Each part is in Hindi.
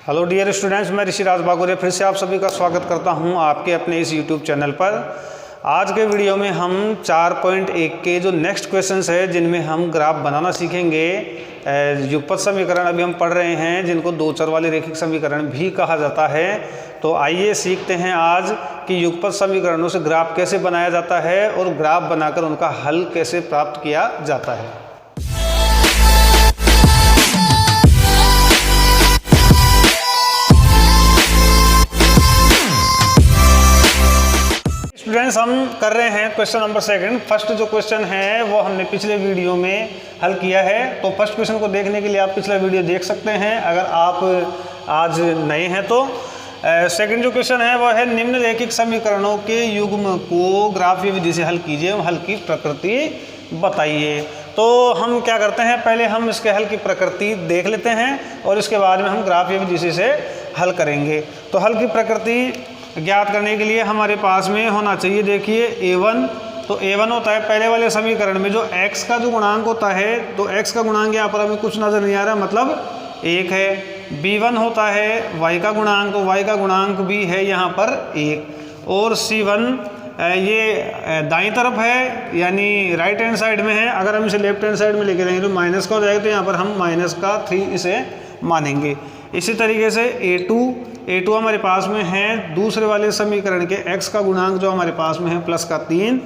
हेलो डियर स्टूडेंट्स, मैं ऋषिराज बागोरिया फिर से आप सभी का स्वागत करता हूं आपके अपने इस यूट्यूब चैनल पर। आज के वीडियो में हम 4.1 के जो नेक्स्ट क्वेश्चंस है जिनमें हम ग्राफ बनाना सीखेंगे। युगपत समीकरण अभी हम पढ़ रहे हैं जिनको दो चर वाले रैखिक समीकरण भी कहा जाता है। तो आइए सीखते हैं आज कि युगपत समीकरणों से ग्राफ कैसे बनाया जाता है और ग्राफ बनाकर उनका हल कैसे प्राप्त किया जाता है। स्टूडेंट्स, हम कर रहे हैं क्वेश्चन नंबर 2। फर्स्ट जो क्वेश्चन है वो हमने पिछले वीडियो में हल किया है। तो फर्स्ट क्वेश्चन को देखने के लिए आप पिछला वीडियो देख सकते हैं अगर आप आज नए हैं तो। सेकंड जो क्वेश्चन है वो है निम्न रैखिक समीकरणों के युग्म को ग्राफीय विधि से हल कीजिए, हल की प्रकृति बताइए। तो हम क्या करते हैं, पहले हम इसके हल की प्रकृति देख लेते हैं और इसके बाद में हम ग्राफीय विधि से हल करेंगे। तो हल की प्रकृति ज्ञात करने के लिए हमारे पास में होना चाहिए, देखिए a1। तो a1 होता है पहले वाले समीकरण में जो x का जो गुणांक होता है, तो x का गुणांक यहाँ पर हमें कुछ नज़र नहीं आ रहा, मतलब 1 है। b1 होता है y का गुणांक, तो y का गुणांक भी है यहाँ पर 1। और c1 ये दाईं तरफ है यानी राइट हैंड साइड में है। अगर हम इसे लेफ्ट हैंड साइड में लेके जाएंगे तो माइनस का हो जाएगा, तो यहाँ पर हम माइनस का 3 इसे मानेंगे। इसी तरीके से a2 हमारे पास में है दूसरे वाले समीकरण के x का गुणांक जो हमारे पास में है प्लस का 3।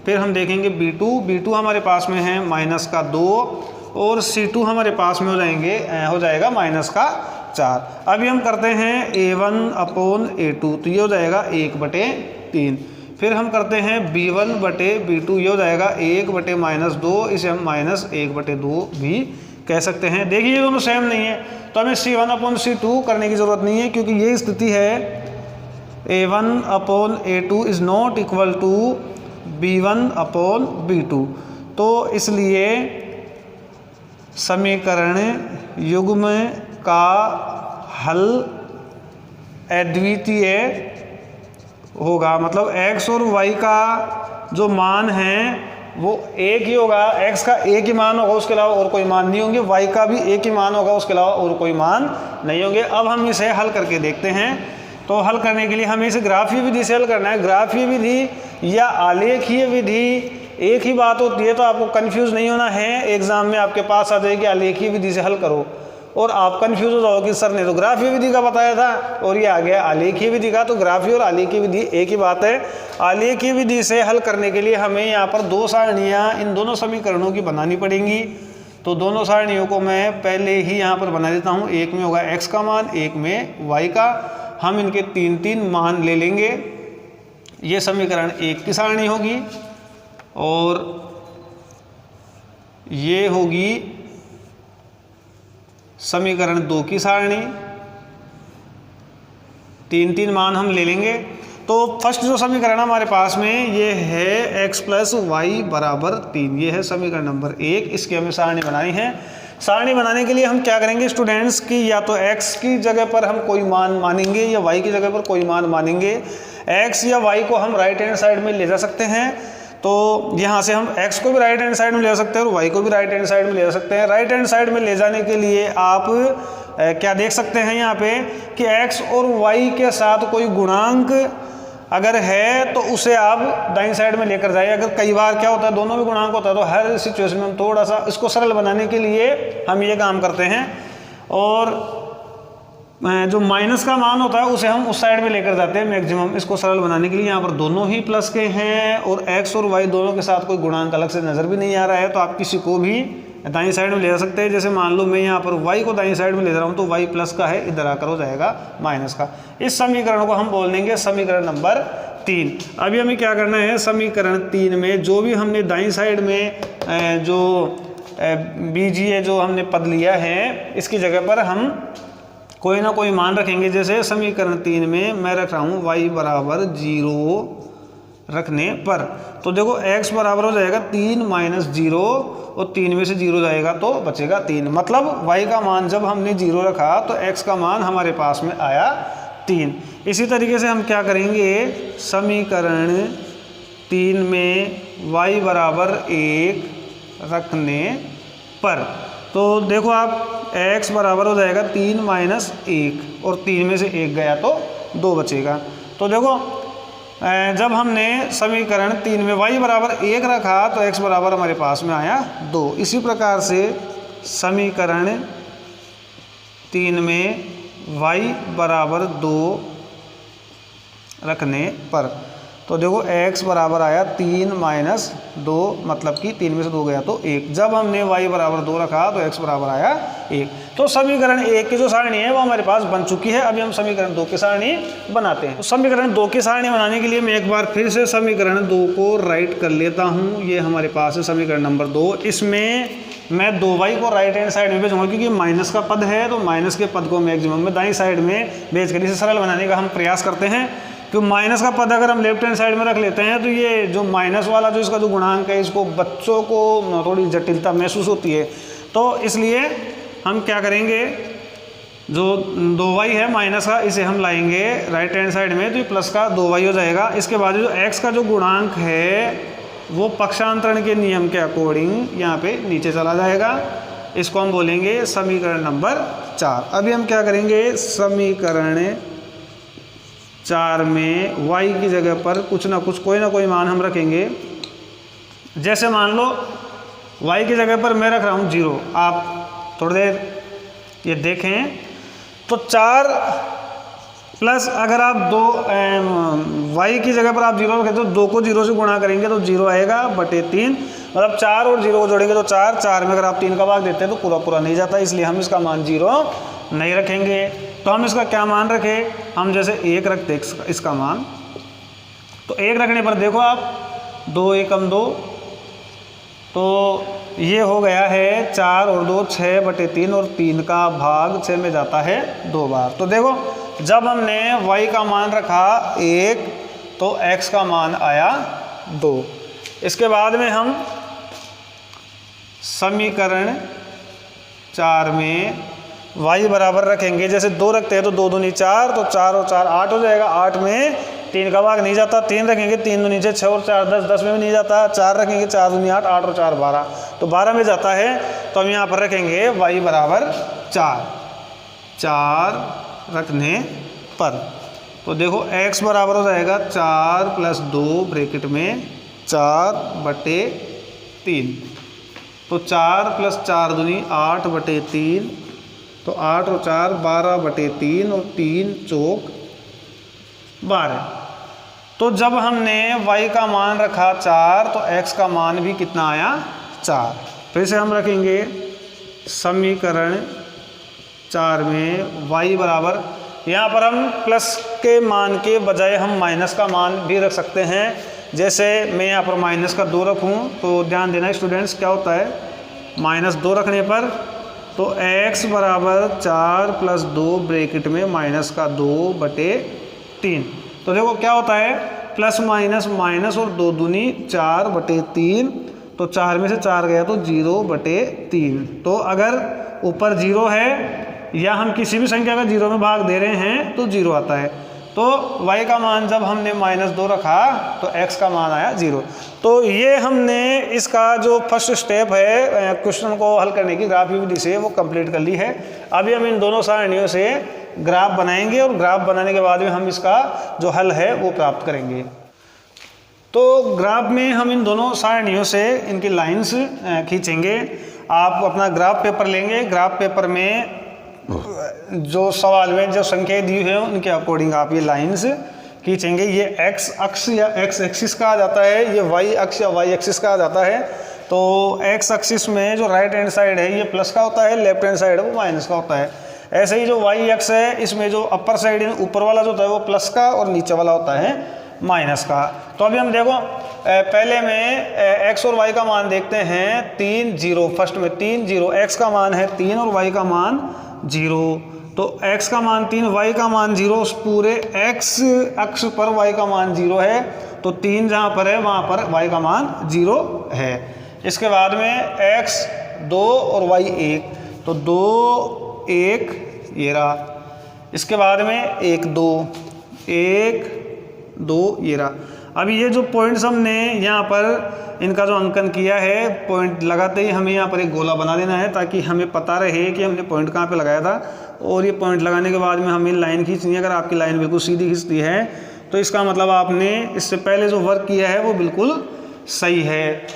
फिर हम देखेंगे b2 हमारे पास में है माइनस का 2 और c2 हमारे पास में हो जाएगा माइनस का 4। अभी हम करते हैं a1/a2, तो ये हो जाएगा 1/3। फिर हम करते हैं b1/b2, ये हो जाएगा 1/-2, इसे हम -1/2 भी कह सकते हैं। देखिए ये दोनों सेम नहीं है तो हमें c1/c2 करने की ज़रूरत नहीं है, क्योंकि ये स्थिति है a1/a2 is not equal to b1/b2। तो इसलिए समीकरण युग्म का हल अद्वितीय होगा, मतलब x और y का जो मान है वो एक ही होगा। x का एक ही मान होगा, उसके अलावा और कोई मान नहीं होंगे। y का भी एक ही मान होगा, उसके अलावा और कोई मान नहीं होंगे। अब हम इसे हल करके देखते हैं। तो हल करने के लिए हमें इसे ग्राफीय विधि से हल करना है। ग्राफीय विधि या आलेखीय विधि एक ही बात होती है, तो आपको कंफ्यूज नहीं होना है। एग्जाम में आपके पास आ जाएगी आलेखीय विधि से हल करो और आप कंफ्यूज हो जाओगे, सर ने तो ग्राफीय विधि का बताया था और ये आ गया आलेखीय विधि का। तो ग्राफीय और आलेखीय विधि एक ही बात है। आलेखीय विधि से हल करने के लिए हमें यहाँ पर दो सारणियाँ इन दोनों समीकरणों की बनानी पड़ेंगी। तो दोनों सारणियों को मैं पहले ही यहाँ पर बना देता हूँ। एक में होगा x का मान, एक में y का। हम इनके 3-3 मान ले लेंगे। ये समीकरण 1 की सारणी होगी और ये होगी समीकरण 2 की सारणी। 3-3 मान हम ले लेंगे। तो फर्स्ट जो समीकरण हमारे पास में ये है x + y = 3। ये है समीकरण नंबर 1। इसकी हमें सारणी बनानी है। सारणी बनाने के लिए हम क्या करेंगे स्टूडेंट्स की, या तो x की जगह पर हम कोई मान मानेंगे या y की जगह पर कोई मान मानेंगे। x या y को हम राइट हैंड साइड में ले जा सकते हैं। तो यहाँ से हम x को भी राइट हैंड साइड में ले जा सकते हैं और y को भी राइट हैंड साइड में ले जा सकते हैं। राइट हैंड साइड में ले जाने के लिए आप क्या देख सकते हैं यहाँ पे कि x और y के साथ कोई गुणांक अगर है तो उसे आप दाईं साइड में लेकर जाइए। अगर कई बार क्या होता है दोनों में गुणांक होता है, तो हर सिचुएशन में हम थोड़ा सा इसको सरल बनाने के लिए हम ये काम करते हैं और जो माइनस का मान होता है उसे हम उस साइड में लेकर जाते हैं मैक्सिमम, इसको सरल बनाने के लिए। यहाँ पर दोनों ही प्लस के हैं और x और y दोनों के साथ कोई गुणांक अलग से नज़र भी नहीं आ रहा है, तो आप किसी को भी दाईं साइड में ले जा सकते हैं। जैसे मान लो मैं यहाँ पर y को दाईं साइड में ले जा रहा हूँ, तो y प्लस का है, इधर आकर हो जाएगा माइनस का। इस समीकरण को हम बोल देंगे समीकरण नंबर 3। अभी हमें क्या करना है, समीकरण 3 में जो भी हमने दाईं साइड में जो बीजीय जो हमने पद लिया है, इसकी जगह पर हम कोई ना कोई मान रखेंगे। जैसे समीकरण 3 में मैं रख रहा हूँ y = 0 रखने पर, तो देखो x बराबर हो जाएगा 3 - 0 और 3 में से 0 जाएगा तो बचेगा 3। मतलब y का मान जब हमने 0 रखा तो x का मान हमारे पास में आया 3। इसी तरीके से हम क्या करेंगे, समीकरण 3 में y = 1 रखने पर, तो देखो आप x बराबर हो जाएगा 3 माइनस 1 और 3 में से 1 गया तो 2 बचेगा। तो देखो जब हमने समीकरण 3 में y बराबर 1 रखा तो x बराबर हमारे पास में आया 2। इसी प्रकार से समीकरण 3 में y बराबर 2 रखने पर तो देखो x बराबर आया 3 माइनस 2, मतलब कि 3 में से 2 गया तो 1। जब हमने y बराबर 2 रखा तो x बराबर आया 1। तो समीकरण 1 की जो सारणी है वो हमारे पास बन चुकी है। अभी हम समीकरण 2 की सारणी बनाते हैं। तो समीकरण 2 की सारणी बनाने के लिए मैं एक बार फिर से समीकरण 2 को राइट कर लेता हूँ। ये हमारे पास है समीकरण नंबर 2। इसमें मैं 2y को राइट हैंड साइड में भेजूंगा क्योंकि माइनस का पद है, तो माइनस के पद को मैक्सिमम में दाईं साइड में भेज कर इसे सरल बनाने का हम प्रयास करते हैं। तो माइनस का पद अगर हम लेफ्ट हैंड साइड में रख लेते हैं तो ये जो माइनस वाला जो इसका जो गुणांक है इसको बच्चों को थोड़ी जटिलता महसूस होती है। तो इसलिए हम क्या करेंगे, जो 2y है माइनस का इसे हम लाएंगे राइट हैंड साइड में तो ये प्लस का 2y हो जाएगा। इसके बाद जो x का जो गुणांक है वो पक्षांतरण के नियम के अकॉर्डिंग यहाँ पे नीचे चला जाएगा। इसको हम बोलेंगे समीकरण नंबर 4। अभी हम क्या करेंगे, समीकरण 4 में y की जगह पर कुछ ना कुछ कोई ना कोई मान हम रखेंगे। जैसे मान लो y की जगह पर मैं रख रहा हूँ 0। आप थोड़ी देर ये देखें तो 4 प्लस अगर आप 2 y की जगह पर आप 0 रखें तो 2 को 0 से गुणा करेंगे तो 0 आएगा बटे 3, मतलब 4 और 0 को जोड़ेंगे तो 4, 4 में अगर आप 3 का भाग देते हैं तो पूरा पूरा नहीं जाता, इसलिए हम इसका मान 0 नहीं रखेंगे। तो हम इसका क्या मान रखें, हम जैसे 1 रखते इसका मान, तो 1 रखने पर देखो आप 2 एकम 2, तो ये हो गया है 4 और 2 6 बटे 3 और 3 का भाग 6 में जाता है 2 बार। तो देखो जब हमने y का मान रखा 1 तो x का मान आया 2। इसके बाद में हम समीकरण 4 में y बराबर रखेंगे, जैसे 2 रखते हैं तो 2 दूनी 4, तो 4 और 4 8 हो जाएगा। 8 में 3 का भाग नहीं जाता, 3 रखेंगे 3 दूनी 6, 6 और 4 10, 10 में भी नहीं जाता। 4 रखेंगे 4 दूनी 8, 8 और 4 12, तो 12 में जाता है। तो हम यहाँ पर रखेंगे y बराबर 4 रखने पर तो देखो x बराबर हो जाएगा 4 प्लस 2 ब्रैकेट में 4 बटे 3, तो 4 प्लस 4 दूनी 8 बटे 3, तो 8 और 4 12 बटे 3 और 3 चौक 12। तो जब हमने y का मान रखा 4 तो x का मान भी कितना आया 4। फिर से हम रखेंगे समीकरण 4 में y बराबर, यहाँ पर हम प्लस के मान के बजाय हम माइनस का मान भी रख सकते हैं। जैसे मैं यहाँ पर माइनस का 2 रखूँ तो ध्यान देना स्टूडेंट्स, क्या होता है माइनस 2 रखने पर तो x बराबर 4 प्लस 2 ब्रैकेट में माइनस का 2 बटे 3। तो देखो क्या होता है प्लस माइनस माइनस और 2 दूनी 4 बटे 3, तो 4 में से 4 गया तो 0 बटे 3। तो अगर ऊपर 0 है या हम किसी भी संख्या का 0 में भाग दे रहे हैं तो 0 आता है। तो y का मान जब हमने -2 रखा तो x का मान आया 0। तो ये हमने इसका जो फर्स्ट स्टेप है क्वेश्चन को हल करने की ग्राफ विधि से वो कंप्लीट कर ली है। अभी हम इन दोनों सारणियों से ग्राफ बनाएंगे और ग्राफ बनाने के बाद में हम इसका जो हल है वो प्राप्त करेंगे। तो ग्राफ में हम इन दोनों सारणियों से इनकी लाइंस खींचेंगे। आप अपना ग्राफ पेपर लेंगे, ग्राफ पेपर में जो सवाल में जो संख्याएं दी हुई हैं उनके अकॉर्डिंग आप ये लाइंस खींचेंगे। ये x अक्ष या x एक्सिस कहा जाता है, ये y अक्ष या y एक्सिस कहा जाता है। तो x एक्सिस में जो राइट हैंड साइड है ये प्लस का होता है, लेफ्ट हैंड साइड है वो माइनस का होता है। ऐसे ही जो y अक्ष है इसमें जो अपर साइड है ऊपर वाला जो होता है वो प्लस का और नीचे वाला होता है माइनस का। तो अभी हम देखो पहले में x और y का मान देखते हैं 3 0, फर्स्ट में 3 0, x का मान है 3 और y का मान 0। तो x का मान 3 y का मान 0, उस पूरे x अक्ष पर y का मान 0 है। तो 3 जहाँ पर है वहाँ पर y का मान 0 है। इसके बाद में x 2 और y 1, तो 2 1 ये रहा। इसके बाद में 1 2 1 2 ये रहा। अभी ये जो पॉइंट्स हमने यहाँ पर इनका जो अंकन किया है, पॉइंट लगाते ही हमें यहाँ पर एक गोला बना देना है ताकि हमें पता रहे कि हमने पॉइंट कहाँ पे लगाया था। और ये पॉइंट लगाने के बाद में हमें लाइन खींचनी है। अगर आपकी लाइन बिल्कुल सीधी खींचती है तो इसका मतलब आपने इससे पहले जो वर्क किया है वो बिल्कुल सही है।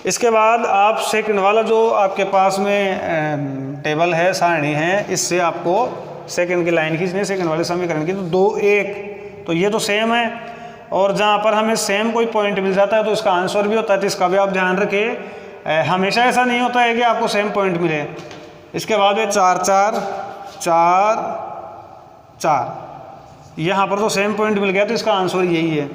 इसके बाद आप सेकंड वाला जो आपके पास में टेबल है, सारणी है, इससे आपको सेकंड की लाइन खींचनी है सेकंड वाले समीकरण की। तो 2 1 तो ये तो सेम है, और जहाँ पर हमें सेम कोई पॉइंट मिल जाता है तो इसका आंसर भी होता है। तो इसका भी आप ध्यान रखें, हमेशा ऐसा नहीं होता है कि आपको सेम पॉइंट मिले। इसके बाद में 4 4 4 4, यहाँ पर तो सेम पॉइंट मिल गया तो इसका आंसर यही है।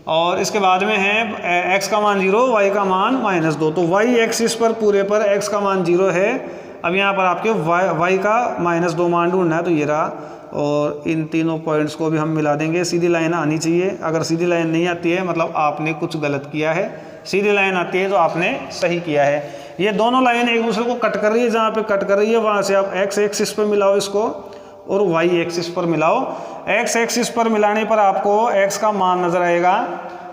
और इसके बाद में है x का मान 0, y का मान -2। तो y एक्सिस पर पूरे पर x का मान 0 है। अब यहाँ पर आपके y का -2 मान ढूंढना है, तो ये रहा। और इन तीनों पॉइंट्स को भी हम मिला देंगे। सीधी लाइन आनी चाहिए, अगर सीधी लाइन नहीं आती है मतलब आपने कुछ गलत किया है, सीधी लाइन आती है तो आपने सही किया है। ये दोनों लाइन एक दूसरे को कट कर रही है, जहाँ पे कट कर रही है वहाँ से आप x एक्सिस पर मिलाओ इसको और y एक्सिस पर मिलाओ। x एक्सिस पर मिलाने पर आपको x का मान नज़र आएगा,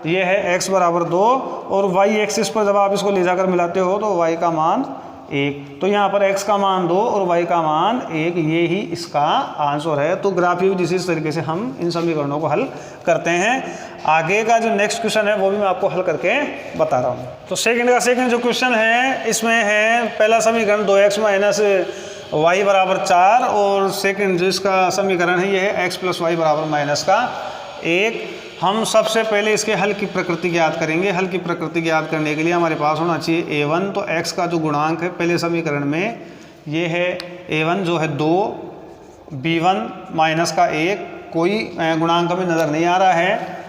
ये है x बराबर 2, और y एक्सिस पर जब आप इसको ले जाकर मिलाते हो तो y का मान 1। तो यहाँ पर x का मान 2 और y का मान 1, ये ही इसका आंसर है। तो ग्राफिक इस तरीके से हम इन समीकरणों को हल करते हैं। आगे का जो नेक्स्ट क्वेश्चन है वो भी मैं आपको हल करके बता रहा हूँ। तो सेकंड जो क्वेश्चन है इसमें है पहला समीकरण 2x माइनस y बराबर 4, और सेकंड जो इसका समीकरण है ये है x प्लस वाई बराबर -1। हम सबसे पहले इसके हल की प्रकृति ज्ञात करेंगे। हल की प्रकृति ज्ञात करने के लिए हमारे पास होना चाहिए a1। तो x का जो गुणांक है पहले समीकरण में ये है a1 जो है 2, b1 माइनस का 1, कोई गुणांक हमें नज़र नहीं आ रहा है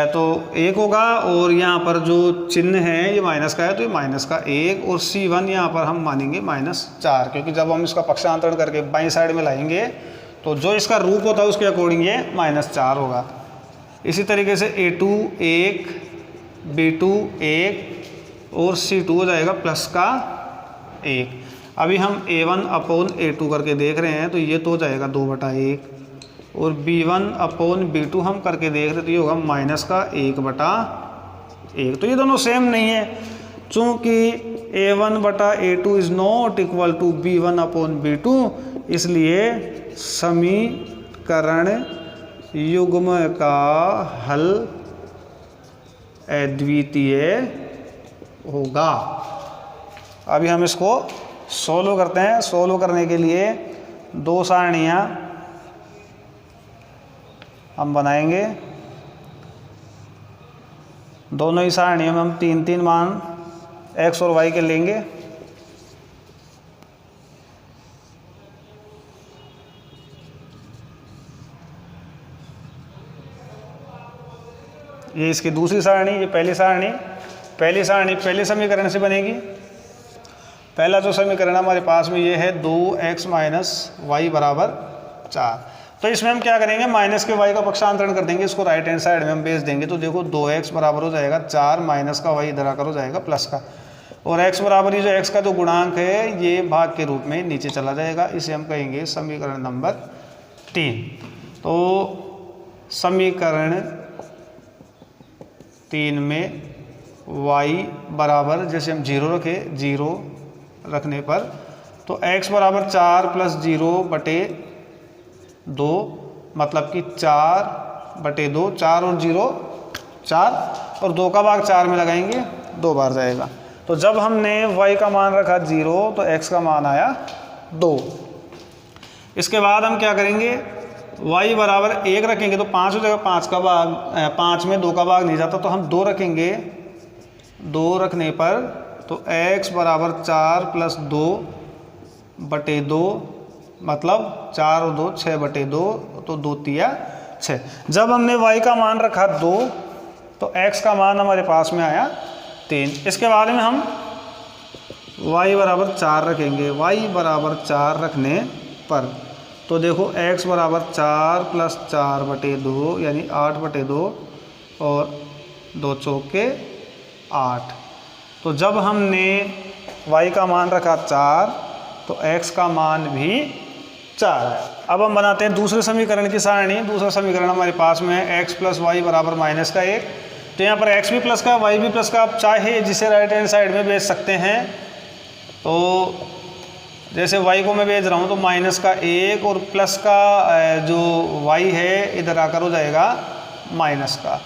तो 1 होगा, और यहाँ पर जो चिन्ह है ये माइनस का है तो ये माइनस का 1, और c1 यहाँ पर हम मानेंगे -4, क्योंकि जब हम इसका पक्षांतरण करके बाईं साइड में लाएंगे तो जो इसका रूप होता है उसके अकॉर्डिंग ये -4 होगा। इसी तरीके से a2 1, b2 1 और c2 हो जाएगा प्लस का 1। अभी हम a1 अपॉन a2 करके देख रहे हैं तो ये तो हो जाएगा 2/1, और b1 अपॉन b2 हम करके देख रहे तो ये होगा माइनस का 1/1। तो ये दोनों सेम नहीं है, चूँकि a1/a2 is not equal to b1 upon b2, इसलिए समीकरण युग्म का हल अद्वितीय होगा। अभी हम इसको सोल्व करते हैं। सोल्व करने के लिए 2 सारणियाँ हम बनाएंगे। दोनों ही सारणियों में हम 3 मान x और y के लेंगे। ये इसकी दूसरी सारणी, ये पहली सारणी। पहले समीकरण से बनेगी। पहला जो समीकरण हमारे पास में ये है 2x माइनस वाई बराबर 4। तो इसमें हम क्या करेंगे, माइनस के y का पक्षांतरण कर देंगे, इसको राइट हैंड साइड में हम भेज देंगे। तो देखो 2x बराबर हो जाएगा 4 माइनस का y इधर आकर हो जाएगा प्लस का, और x बराबर ये जो x का जो गुणांक है ये भाग के रूप में नीचे चला जाएगा। इसे हम कहेंगे समीकरण नंबर 3। तो समीकरण 3 में y बराबर, जैसे हम 0 रखे, 0 रखने पर तो x बराबर 4 प्लस 0/2, मतलब कि 4/2, 4 और 0 4, और 2 का भाग 4 में लगाएंगे 2 बार जाएगा। तो जब हमने y का मान रखा 0 तो x का मान आया 2। इसके बाद हम क्या करेंगे, y बराबर 1 रखेंगे तो 5 हो जाएगा, 5 का भाग 5 में 2 का भाग नहीं जाता तो हम 2 रखेंगे। 2 रखने पर तो x बराबर 4 प्लस 2/2, मतलब 4 और 2 6/2, तो 2 तिया 6। जब हमने y का मान रखा 2 तो x का मान हमारे पास में आया 3। इसके बाद में हम y बराबर 4 रखेंगे। y बराबर 4 रखने पर तो देखो x बराबर 4 प्लस 4/2 यानी 8/2, और 2 चौके 8। तो जब हमने y का मान रखा 4 तो x का मान भी 4 है। अब हम बनाते हैं दूसरे समीकरण की सारणी। दूसरा समीकरण हमारे पास में है x प्लस वाई बराबर -1। तो यहाँ पर x भी प्लस का y भी प्लस का आप चाहे जिसे राइट हैंड साइड में भेज सकते हैं। तो जैसे y को मैं भेज रहा हूँ तो माइनस का 1 और प्लस का जो y है इधर आकर हो जाएगा माइनस का,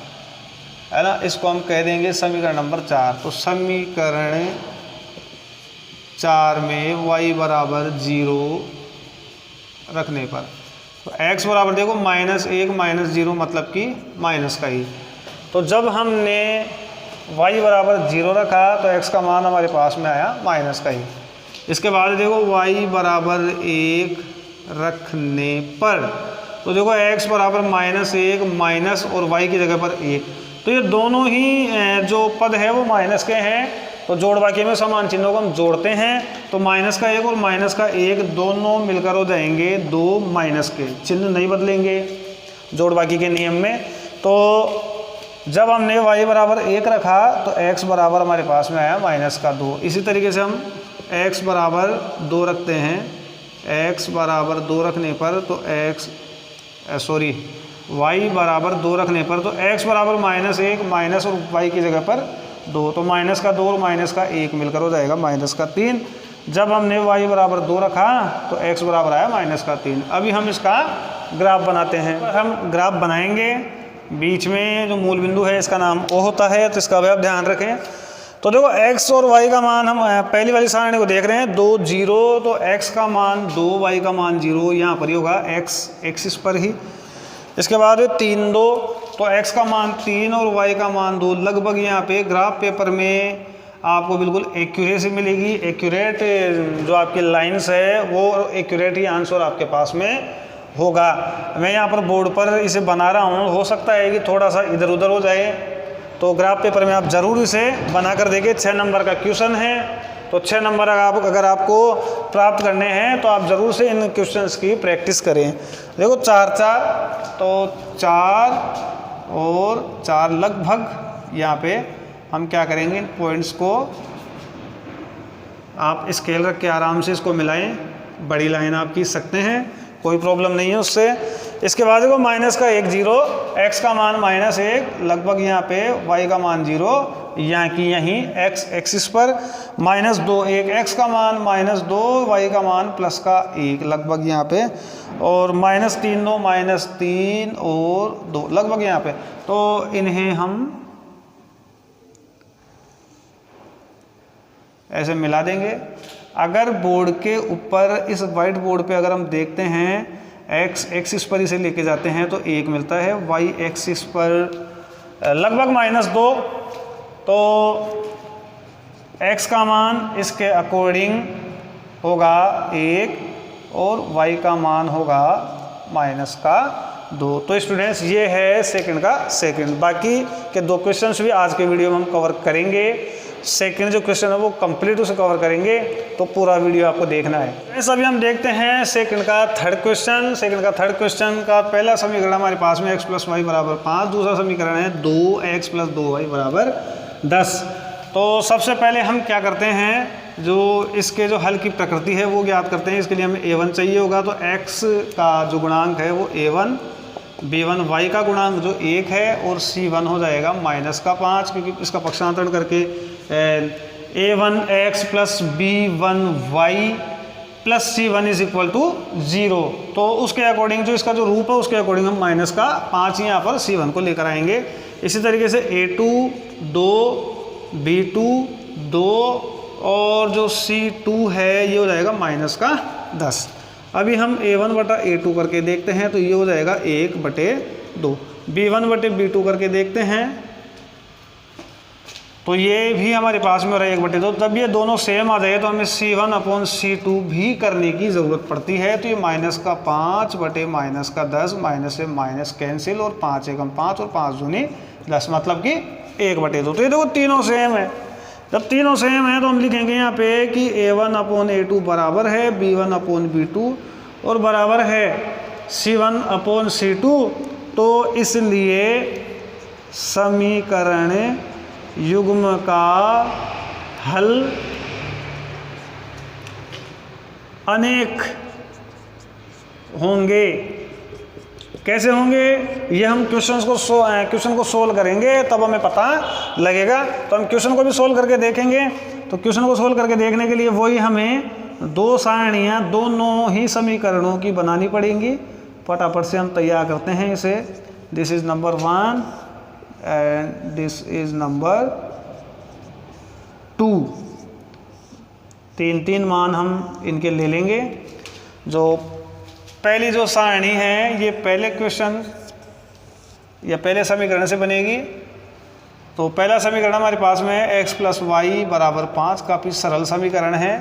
है ना। इसको हम कह देंगे समीकरण नंबर 4। तो समीकरण 4 में y बराबर 0 रखने पर तो x बराबर देखो -1 -0 मतलब कि माइनस का ही। तो जब हमने y बराबर 0 रखा तो x का मान हमारे पास में आया माइनस का ही। इसके बाद देखो y बराबर 1 रखने पर तो देखो x बराबर -1 माइनस और y की जगह पर 1, तो ये दोनों ही जो पद है वो माइनस के हैं। तो जोड़ बाकी में समान चिन्हों को हम जोड़ते हैं तो -1 और -1 दोनों मिलकर हो जाएंगे 2 माइनस के, चिन्ह नहीं बदलेंगे जोड़ बाकी के नियम में। तो जब हमने y बराबर 1 रखा तो x बराबर हमारे पास में आया -2। इसी तरीके से हम x बराबर 2 रखते हैं, x बराबर 2 रखने पर तो y बराबर 2 रखने पर तो x बराबर -1 माइनस और y की जगह पर 2, तो -2 और -1 मिलकर हो जाएगा -3। जब हमने y बराबर 2 रखा तो x बराबर आया -3। अभी हम इसका ग्राफ बनाते हैं। हम ग्राफ बनाएंगे, बीच में जो मूल बिंदु है इसका नाम O होता है, तो इसका भी आप ध्यान रखें। तो देखो x और y का मान हम पहली वाली सारणी को देख रहे हैं 2 0, तो x का मान 2 y का मान 0 यहाँ पर ही होगा x एक्सिस पर ही। इसके बाद 3 2, तो x का मान 3 और y का मान 2। लगभग यहाँ पे ग्राफ पेपर में आपको बिल्कुल एक्यूरेसी मिलेगी, एक्यूरेट जो आपकी लाइंस है वो एक्यूरेट ही आंसर आपके पास में होगा। मैं यहाँ पर बोर्ड पर इसे बना रहा हूँ, हो सकता है कि थोड़ा सा इधर उधर हो जाए, तो ग्राफ पेपर में आप ज़रूर इसे बना कर देखिए। 6 नंबर का क्वेश्चन है, तो 6 नंबर अगर आपको प्राप्त करने हैं तो आप ज़रूर से इन क्वेश्चंस की प्रैक्टिस करें। देखो 4 4, तो 4 और 4 लगभग यहाँ पे हम क्या करेंगे, इन पॉइंट्स को आप स्केल रख के आराम से इसको मिलाएं। बड़ी लाइन आप खींच सकते हैं, कोई प्रॉब्लम नहीं है उससे। इसके बाद देखो -1 0, x का मान -1 लगभग यहाँ पे, y का मान 0 यहाँ की यहीं x एक्सिस पर, -2 1, x का मान -2, y का मान +1 लगभग यहाँ पे, और -3 2 -3 और 2 लगभग यहाँ पे। तो इन्हें हम ऐसे मिला देंगे। अगर बोर्ड के ऊपर इस वाइट बोर्ड पे अगर हम देखते हैं x एक्सिस पर इसे लेके जाते हैं तो 1 मिलता है, y एक्सिस पर लगभग -2, तो x का मान इसके अकॉर्डिंग होगा 1 और y का मान होगा -2। तो स्टूडेंट्स ये है सेकंड का सेकंड। बाकी के 2 क्वेश्चंस भी आज के वीडियो में हम कवर करेंगे। सेकंड जो क्वेश्चन है वो कंप्लीट उसे कवर करेंगे, तो पूरा वीडियो आपको देखना है। इस अभी हम देखते हैं सेकंड का थर्ड क्वेश्चन। सेकंड का थर्ड क्वेश्चन का पहला समीकरण हमारे पास में x + y = 5, दूसरा समीकरण है 2x + 2y = 10। तो सबसे पहले हम क्या करते हैं, जो इसके जो हल की प्रकृति है वो ज्ञात करते हैं। इसके लिए हमें a1 चाहिए होगा, तो x का जो गुणांक है वो a1, b1 y का गुणांक जो 1 है, और c1 हो जाएगा -5, क्योंकि इसका पक्षांतरण करके a1x + b1y + c1 = 0। तो उसके अकॉर्डिंग जो इसका जो रूप है उसके अकॉर्डिंग हम -5 यहाँ पर c1 को लेकर आएंगे। इसी तरीके से a2 2, b2 2 और जो c2 है ये हो जाएगा -10। अभी हम a1/a2 करके देखते हैं, तो ये हो जाएगा 1/2। b1/b2 करके देखते हैं, तो ये भी हमारे पास में हो रहा है 1/2। जब ये दोनों सेम आ जाए तो हमें c1/c2 भी करने की ज़रूरत पड़ती है। तो ये -5/-10, माइनस से माइनस कैंसिल, और 5 एकम 5 और 5 दूनी 10, मतलब कि 1/2। तो ये देखो तीनों सेम है। जब तीनों सेम है तो हम लिखेंगे यहाँ पे कि a1/a2 बराबर है b1/b2 और बराबर है c1/c2। तो इसलिए समीकरण युग्म का हल अनेक होंगे। कैसे होंगे ये हम क्वेश्चन को सोल्व करेंगे तब हमें पता लगेगा। तो हम क्वेश्चन को भी सोल्व करके देखेंगे। तो क्वेश्चन को सोल्व करके देखने के लिए वही हमें दो सारणियाँ दोनों ही समीकरणों की बनानी पड़ेंगी। फटाफट से हम तैयार करते हैं इसे। This is number 1 and this is number 2। 3 मान हम इनके ले लेंगे। जो पहली जो सारणी है ये पहले क्वेश्चन या पहले समीकरण से बनेगी। तो पहला समीकरण हमारे पास में है x + y = 5। काफ़ी सरल समीकरण है।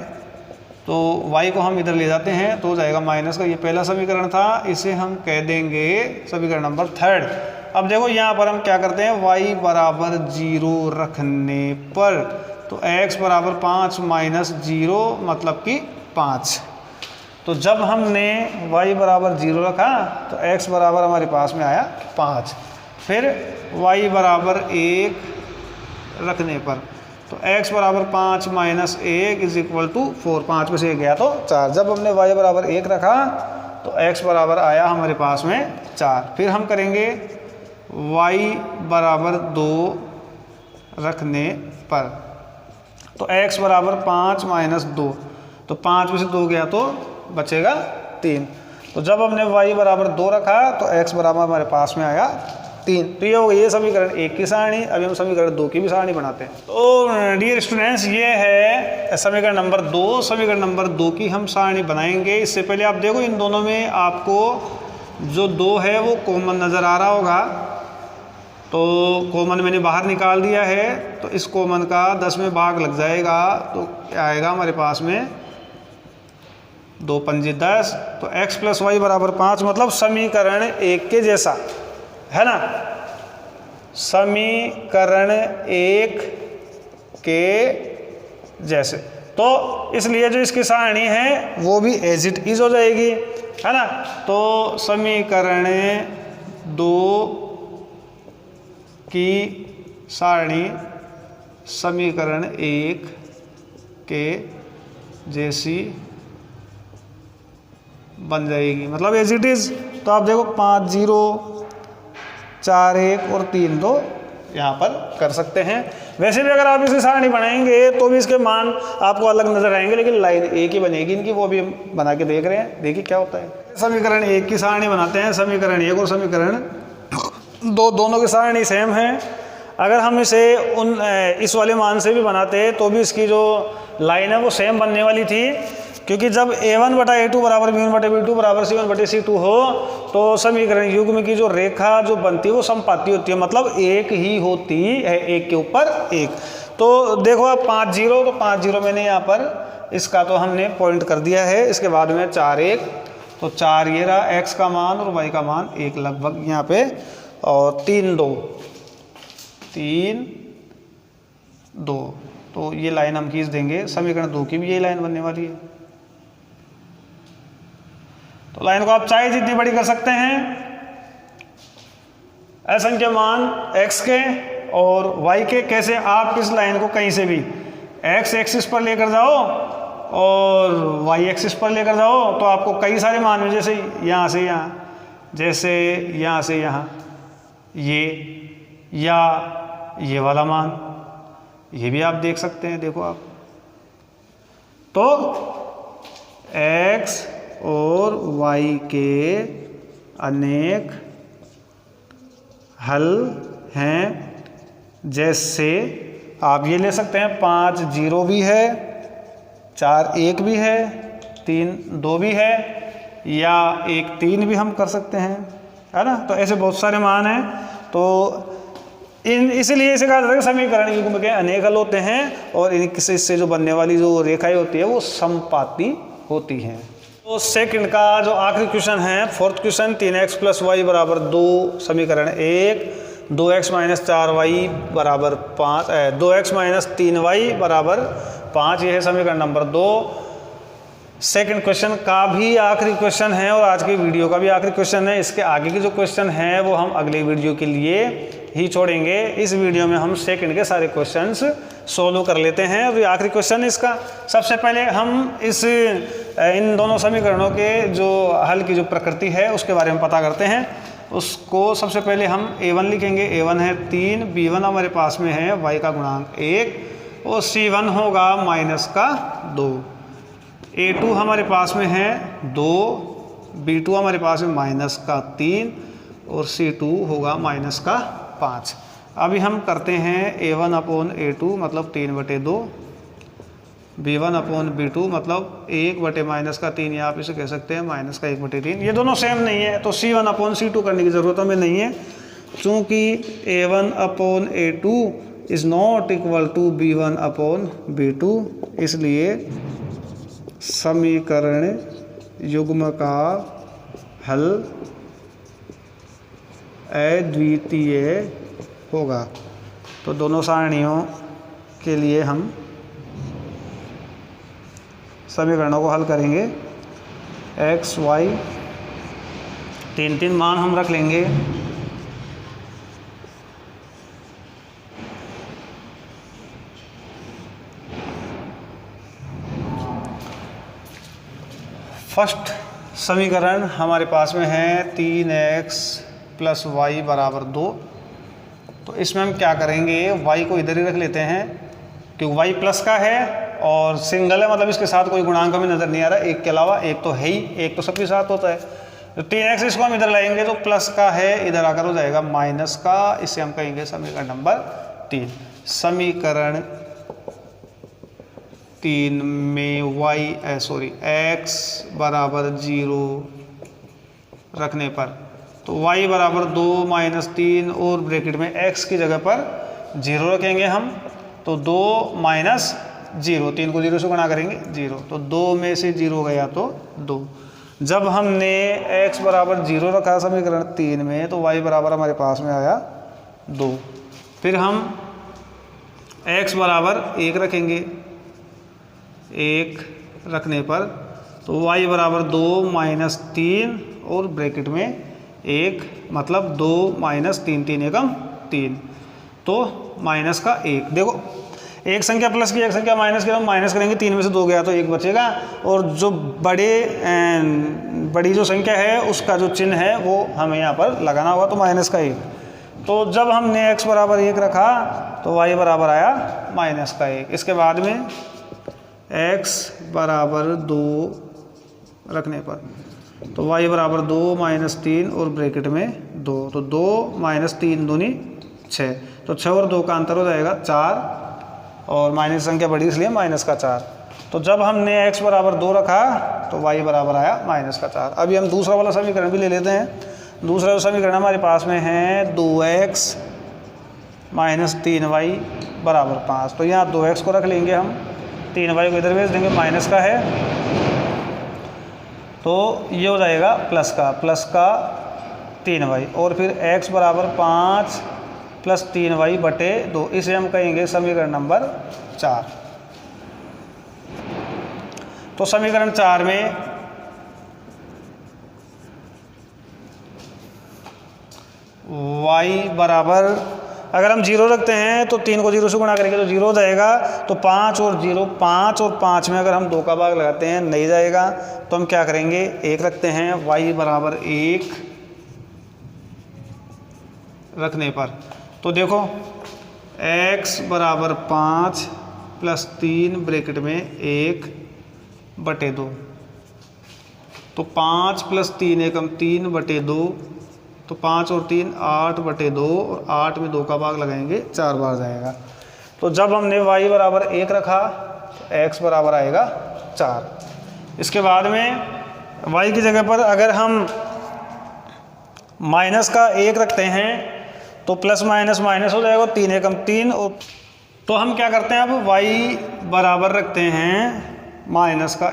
तो y को हम इधर ले जाते हैं तो हो जाएगा माइनस का। ये पहला समीकरण था, इसे हम कह देंगे समीकरण नंबर 3। अब देखो यहाँ पर हम क्या करते हैं, y = 0 रखने पर तो x = 5 - 0 मतलब कि 5। तो जब हमने y = 0 रखा तो x बराबर हमारे पास में आया 5। फिर y = 1 रखने पर तो x = 5 - 1 = 4। 5 में से 1 गया तो 4। जब हमने y = 1 रखा तो x बराबर आया हमारे पास में 4। फिर हम करेंगे y = 2 रखने पर तो x = 5 - 2। तो 5 में से 2 गया तो बचेगा 3। तो जब हमने y = 2 रखा तो x बराबर हमारे पास में आया 3। तो ये हो गई ये समीकरण 1 की सारणी। अभी हम समीकरण 2 की भी सारणी बनाते हैं। तो डियर स्टूडेंट्स ये है समीकरण नंबर 2। समीकरण नंबर 2 की हम सारणी बनाएंगे। इससे पहले आप देखो इन दोनों में आपको जो 2 है वो कॉमन नज़र आ रहा होगा। तो कॉमन मैंने बाहर निकाल दिया है। तो इस कॉमन का 10 में भाग लग जाएगा तो क्या आएगा हमारे पास में 2 × 5 = 10। तो x + y = 5 मतलब समीकरण 1 के जैसा है ना। समीकरण 1 के जैसे। तो इसलिए जो इसकी सारणी है वो भी एज इट इज हो जाएगी, है ना। तो समीकरण 2 की सारणी समीकरण 1 के जैसी बन जाएगी, मतलब एज इट इज। तो आप देखो 5 0 4 1 और 3 2 यहाँ पर कर सकते हैं। वैसे भी अगर आप इसे सारणी बनाएंगे तो भी इसके मान आपको अलग नजर आएंगे, लेकिन लाइन एक ही बनेगी इनकी। वो भी हम बना के देख रहे हैं, देखिए क्या होता है। समीकरण 1 की सारणी बनाते हैं। समीकरण 1 और समीकरण 2 दोनों की सारणी सेम है। अगर हम इसे इस वाले मान से भी बनाते तो भी इसकी जो लाइन है वो सेम बनने वाली थी, क्योंकि जब a1/a2 = b1/b2 = c1/c2 हो तो समीकरण युग्म की जो रेखा जो बनती है वो समपाती होती है, मतलब एक ही होती है, एक के ऊपर एक। तो देखो अब 5 0 तो 5 0 मैंने यहाँ पर इसका तो हमने पॉइंट कर दिया है। इसके बाद में 4 1 तो 4 ये रहा x का मान और y का मान 1 लगभग यहाँ पे, और 3 2 3 2। तो ये लाइन हम खींच देंगे। समीकरण 2 की भी यही लाइन बनने वाली है। तो लाइन को आप चाहे जितनी बड़ी कर सकते हैं। असंख्य मान x के और y के, कैसे आप इस लाइन को कहीं से भी x एक्सिस पर लेकर जाओ और y एक्सिस पर लेकर जाओ तो आपको कई सारे मान में, जैसे यहाँ से यहाँ, जैसे यहाँ से यहाँ, ये या ये वाला मान, ये भी आप देख सकते हैं। देखो आप तो x और y के अनेक हल हैं। जैसे आप ये ले सकते हैं 5 0 भी है, 4 1 भी है, 3 2 भी है, या 1 3 भी हम कर सकते हैं, है ना। तो ऐसे बहुत सारे मान हैं। तो इसीलिए इसे कहा जाता है कि समीकरण युग्म के अनेक हल होते हैं और इससे जो बनने वाली जो रेखाएं होती है वो समपाती होती हैं। तो सेकंड का जो आखिरी क्वेश्चन है, फोर्थ क्वेश्चन, 3x + y = 2 समीकरण 1, 2x - 4y = 5, 2x - 3y = 5, यह है समीकरण नंबर 2। सेकंड क्वेश्चन का भी आखिरी क्वेश्चन है और आज की वीडियो का भी आखिरी क्वेश्चन है। इसके आगे के जो क्वेश्चन हैं वो हम अगले वीडियो के लिए ही छोड़ेंगे। इस वीडियो में हम सेकंड के सारे क्वेश्चंस सोल्व कर लेते हैं। अभी आखिरी क्वेश्चन इसका, सबसे पहले हम इन दोनों समीकरणों के जो हल की जो प्रकृति है उसके बारे में पता करते हैं। उसको सबसे पहले हम a1 लिखेंगे। a1 है 3, b1 हमारे पास में है y का गुणांक 1 और c1 होगा माइनस का 2। a2 हमारे पास में है 2, b2 हमारे पास में माइनस का 3 और c2 होगा माइनस का 5। अभी हम करते हैं a1 अपॉन a2 मतलब 3/2, b1 अपॉन b2 मतलब 1 माइनस का 3, या आप इसे कह सकते हैं माइनस का 1/3। ये दोनों सेम नहीं है तो c1 अपॉन c2 करने की ज़रूरत हमें नहीं है, चूँकि a1 upon a2 is not equal to b1 upon b2, इसलिए समीकरण युग्म का हल अद्वितीय होगा। तो दोनों सारणियों के लिए हम समीकरणों को हल करेंगे। x y 3 मान हम रख लेंगे। फर्स्ट समीकरण हमारे पास में है 3x + y = 2। तो इसमें हम क्या करेंगे, y को इधर ही रख लेते हैं क्योंकि y प्लस का है और सिंगल है, मतलब इसके साथ कोई गुणांक हमें नज़र नहीं आ रहा, एक के अलावा। एक तो है ही, एक तो सबके साथ होता है। तो 3x इसको हम इधर लाएंगे तो प्लस का है, इधर आकर हो जाएगा माइनस का। इसे हम कहेंगे समीकरण नंबर 3। समीकरण 3 में x = 0 रखने पर तो y = 2 - 3 और ब्रैकेट में x की जगह पर 0 रखेंगे हम। तो 2 - 0, 3 को 0 से गुणा करेंगे 0, तो 2 में से 0 गया तो 2। जब हमने x = 0 रखा समीकरण 3 में तो y बराबर हमारे पास में आया 2। फिर हम x = 1 रखेंगे। 1 रखने पर तो y = 2 - 3 और ब्रैकेट में 1 मतलब 2 - 3, 3 एकम 3, तो माइनस का 1। देखो एक संख्या प्लस की एक संख्या माइनस की, हम माइनस करेंगे, 3 में से 2 गया तो 1 बचेगा, और जो बड़ी जो संख्या है उसका जो चिन्ह है वो हमें यहाँ पर लगाना होगा, तो माइनस का 1। तो जब हमने x = 1 रखा तो y बराबर आया माइनस का 1। इसके बाद में x = 2 रखने पर तो y = 2 - 3 और ब्रैकेट में 2, तो 2 - 3 दूनी 6, तो 6 और 2 का अंतर हो जाएगा 4, और माइनस संख्या बड़ी इसलिए माइनस का 4। तो जब हमने x = 2 रखा तो y बराबर आया माइनस का 4। अभी हम दूसरा वाला समीकरण भी ले लेते हैं। दूसरा समीकरण हमारे पास में है 2x - 3y = 5। तो यहाँ 2x को रख लेंगे हम, 3y को इधर भेज देंगे, माइनस का है तो ये हो जाएगा प्लस का 3y, और फिर x = 5 + 3y/2। इसे हम कहेंगे समीकरण नंबर 4। तो समीकरण 4 में y बराबर, अगर हम 0 रखते हैं तो 3 को 0 से गुणा करेंगे तो 0 हो जाएगा। तो 5 और 0, 5 और 5 में अगर हम 2 का भाग लगाते हैं नहीं जाएगा, तो हम क्या करेंगे, 1 रखते हैं। y = 1 रखने पर तो देखो x = 5 + 3 ब्रैकेट में 1/2, तो 5 + 3 एकम 3/2, तो 5 और 3 8/2, और 8 में 2 का भाग लगाएंगे 4 बार जाएगा। तो जब हमने y = 1 रखा तो x बराबर आएगा 4। इसके बाद में y की जगह पर अगर हम माइनस का 1 रखते हैं तो प्लस माइनस माइनस हो जाएगा, 3 एकम 3। और तो हम क्या करते हैं, अब y बराबर रखते हैं माइनस का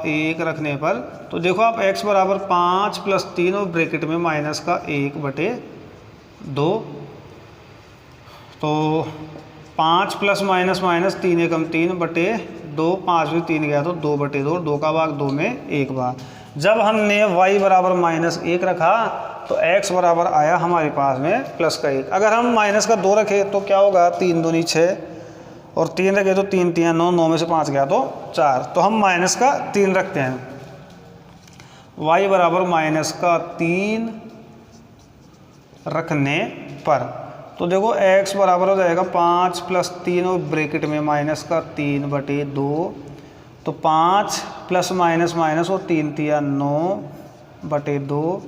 1 रखने पर तो देखो आप x = 5 + 3 और ब्रैकेट में माइनस का 1/2, तो 5 + माइनस माइनस 3 एकम 3/2, 5 में 3 गया तो 2/2, और 2 का भाग 2 में 1 बार। जब हमने y = -1 रखा तो x बराबर आया हमारे पास में प्लस का 1। अगर हम माइनस का 2 रखे तो क्या होगा, 3 दूनी 6, और 3 रखे तो 3 3 9, 9 में से 5 गया तो 4, तो हम माइनस का 3 रखते हैं। y बराबर -3 रखने पर, तो देखो x बराबर हो जाएगा 5 + 3 और ब्रैकेट में -3/2, तो 5 प्लस माइनस माइनस और 3 तिया 9/2,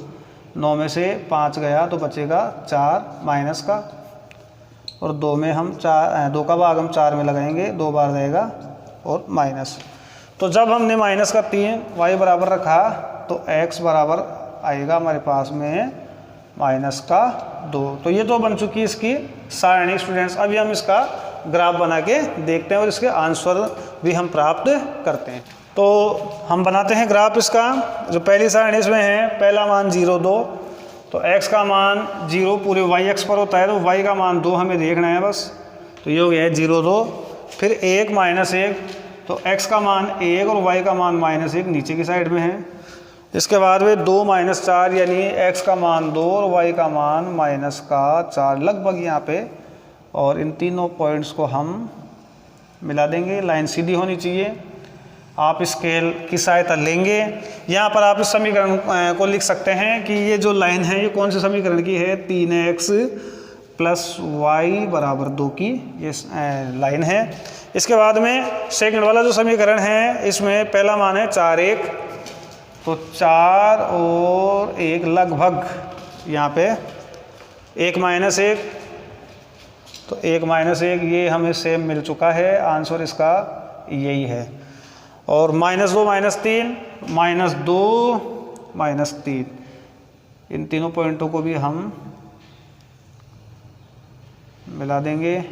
9 में से 5 गया तो बचेगा 4 माइनस का, और 2 में हम 2 का भाग हम 4 में लगाएंगे, 2 बार रहेगा और माइनस। तो जब हमने -3 y बराबर रखा तो x बराबर आएगा हमारे पास में -2। तो ये तो बन चुकी है इसकी सारणी स्टूडेंट्स। अभी हम इसका ग्राफ बना के देखते हैं और इसके आंसर भी हम प्राप्त करते हैं। तो हम बनाते हैं ग्राफ इसका। जो पहली सारणी इसमें है, पहला मान 0 2, तो x का मान 0 पूरे y अक्ष पर होता है, तो y का मान 2 हमें देखना है बस। तो ये हो गया है 0 2, फिर 1 -1, तो x का मान 1 और y का मान -1 नीचे की साइड में है। इसके बाद में 2 - 4 यानी x का मान 2 और y का मान -4 लगभग यहाँ पे, और इन तीनों पॉइंट्स को हम मिला देंगे। लाइन सीधी होनी चाहिए। आप स्केल की सहायता लेंगे। यहाँ पर आप इस समीकरण को लिख सकते हैं कि ये जो लाइन है ये कौन से समीकरण की है, 3x + y बराबर 2 की ये लाइन है। इसके बाद में सेकंड वाला जो समीकरण है, इसमें पहला मान है 4 1, तो 4 और 1 लगभग यहाँ पे 1 -1, तो 1 -1 ये हमें सेम मिल चुका है। आंसर इसका यही है। और -2 -3 -2 -3, इन तीनों पॉइंटों को भी हम मिला देंगे।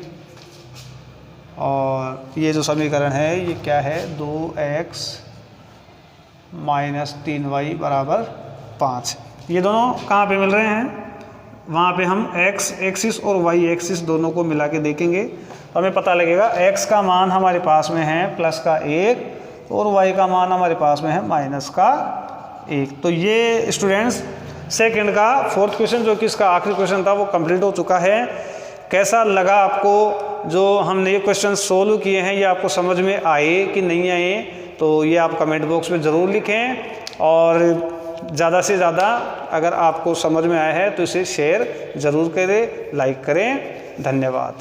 और ये जो समीकरण है ये क्या है, 2x - 3y बराबर 5। ये दोनों कहाँ पे मिल रहे हैं, वहाँ पे हम x एक्सिस और y एक्सिस दोनों को मिला के देखेंगे तो हमें पता लगेगा। x का मान हमारे पास में है +1 और y का मान हमारे पास में है -1। तो ये स्टूडेंट्स सेकंड का 4th क्वेश्चन, जो कि इसका आखिरी क्वेश्चन था, वो कंप्लीट हो चुका है। कैसा लगा आपको जो हमने ये क्वेश्चन सोल्व किए हैं, ये आपको समझ में आए कि नहीं आए, तो ये आप कमेंट बॉक्स में ज़रूर लिखें। और ज़्यादा से ज़्यादा अगर आपको समझ में आया है तो इसे शेयर ज़रूर करें, लाइक करें। धन्यवाद।